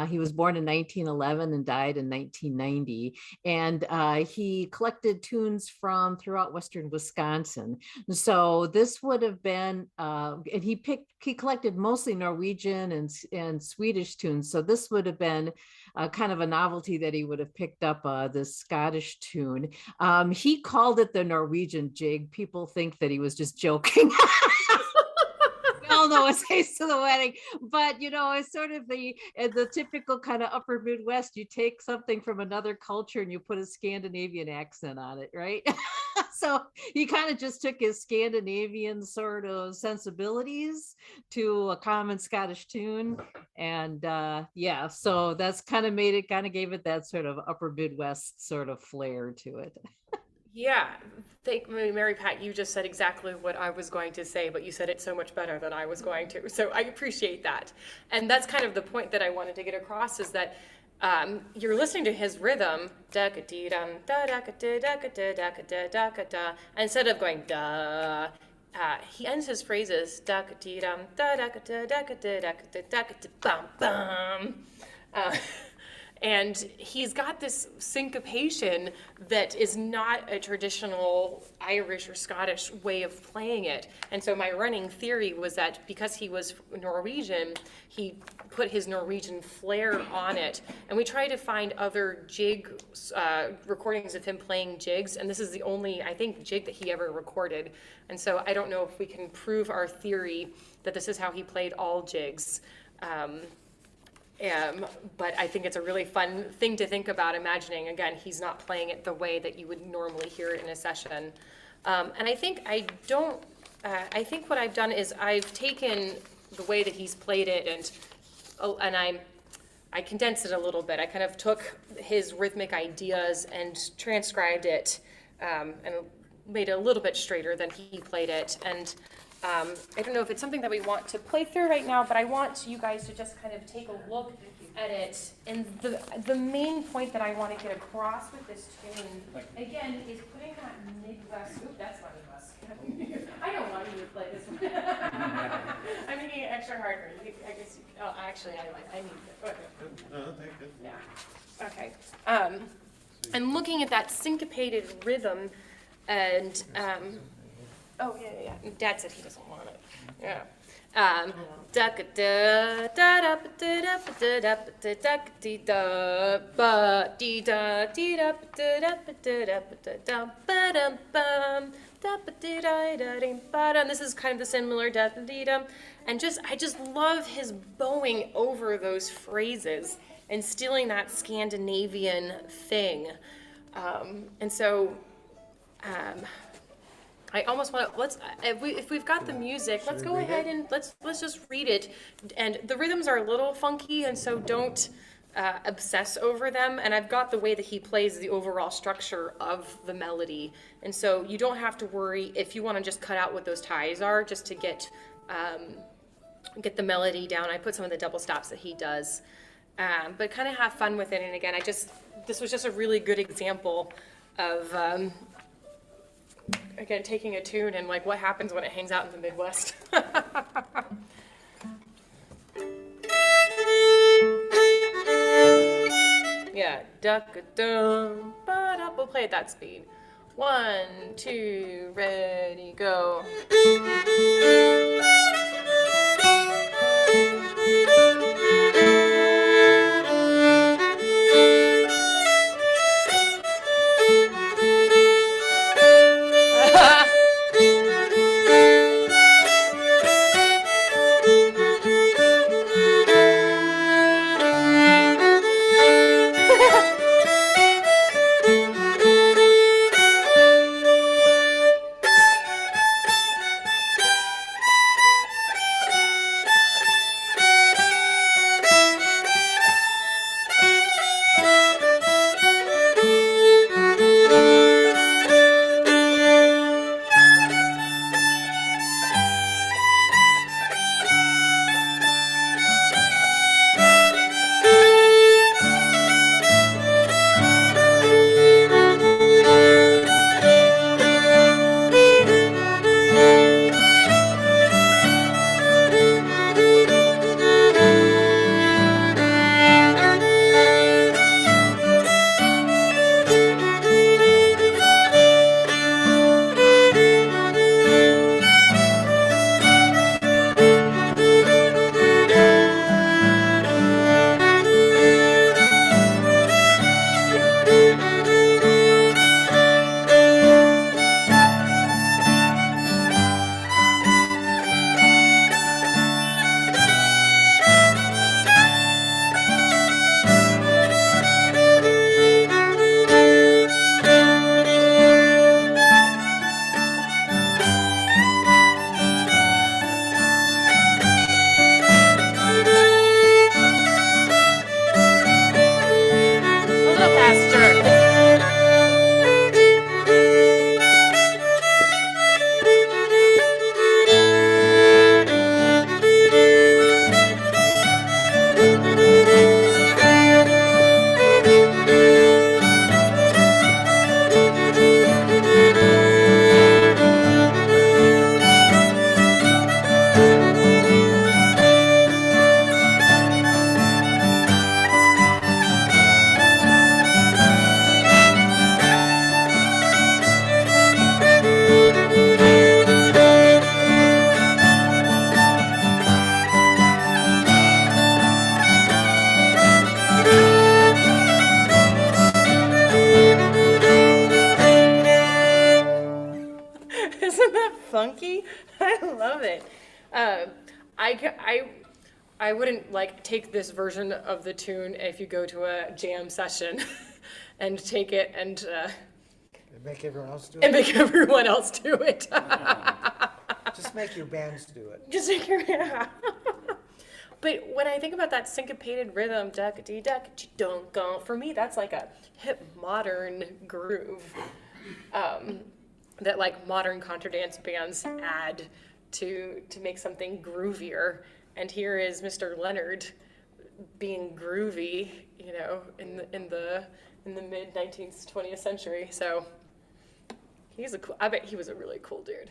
He was born in 1911 and died in 1990. And he collected tunes from throughout Western Wisconsin. So this would have been, and he collected mostly Norwegian and Swedish tunes. So this would have been kind of a novelty that he would have picked up this Scottish tune. He called it the Norwegian jig. People think that he was just joking. No, it's Haste to the Wedding, but it's sort of the typical kind of upper Midwest. You take something from another culture and you put a Scandinavian accent on it, right? So he kind of just took his Scandinavian sort of sensibilities to a common Scottish tune, and so that's kind of gave it that sort of upper Midwest sort of flair to it. Yeah, thank Mary Pat. You just said exactly what I was going to say, but you said it so much better than I was going to. So I appreciate that. And that's kind of the point that I wanted to get across, is that you're listening to his rhythm, instead of going da. He ends his phrases and he's got this syncopation that is not a traditional Irish or Scottish way of playing it. And so my running theory was that because he was Norwegian, he put his Norwegian flair on it. And we tried to find other jig recordings of him playing jigs, and this is the only, I think, jig that he ever recorded. And so I don't know if we can prove our theory that this is how he played all jigs. But I think it's a really fun thing to think about, imagining, again, he's not playing it the way that you would normally hear it in a session. And I think what I've done is I've taken the way that he's played it and I condensed it a little bit. I kind of took his rhythmic ideas and transcribed it and made it a little bit straighter than he played it. And I don't know if it's something that we want to play through right now, but I want you guys to just kind of take a look at it. And the main point that I want to get across with this tune, again, is putting that Midwest, that's not Midwest. I don't want you to play this one. I'm making it extra hard for you. I guess, actually, I need it. Okay. No, thank you. Yeah. Okay. And looking at that syncopated rhythm and, oh, yeah. Dad said he doesn't want it. Yeah. And this is kind of the similar and I just love his bowing over those phrases and stealing that Scandinavian thing. And so I almost want to, if we've got the music, let's go ahead and let's just read it. And the rhythms are a little funky, and so don't obsess over them. And I've got the way that he plays the overall structure of the melody. And so you don't have to worry if you want to just cut out what those ties are just to get the melody down. I put some of the double stops that he does, but kind of have fun with it. And again, this was just a really good example of, again, taking a tune and like what happens when it hangs out in the Midwest. Yeah, duck, dum, ba-da. We'll play at that speed. 1, 2, ready, go. A little faster. Isn't that funky? I love it. I wouldn't like take this version of the tune if you go to a jam session and take it and Make everyone else do and it. make everyone else do it. Just make your bands do it. Just make your yeah. But when I think about that syncopated rhythm, duck dee duck don't go, for me that's like a hip modern groove that like modern contredance bands add to make something groovier. And here is Mr. Leonard being groovy, you know, in the mid 19th, 20th century. So I bet he was a really cool dude.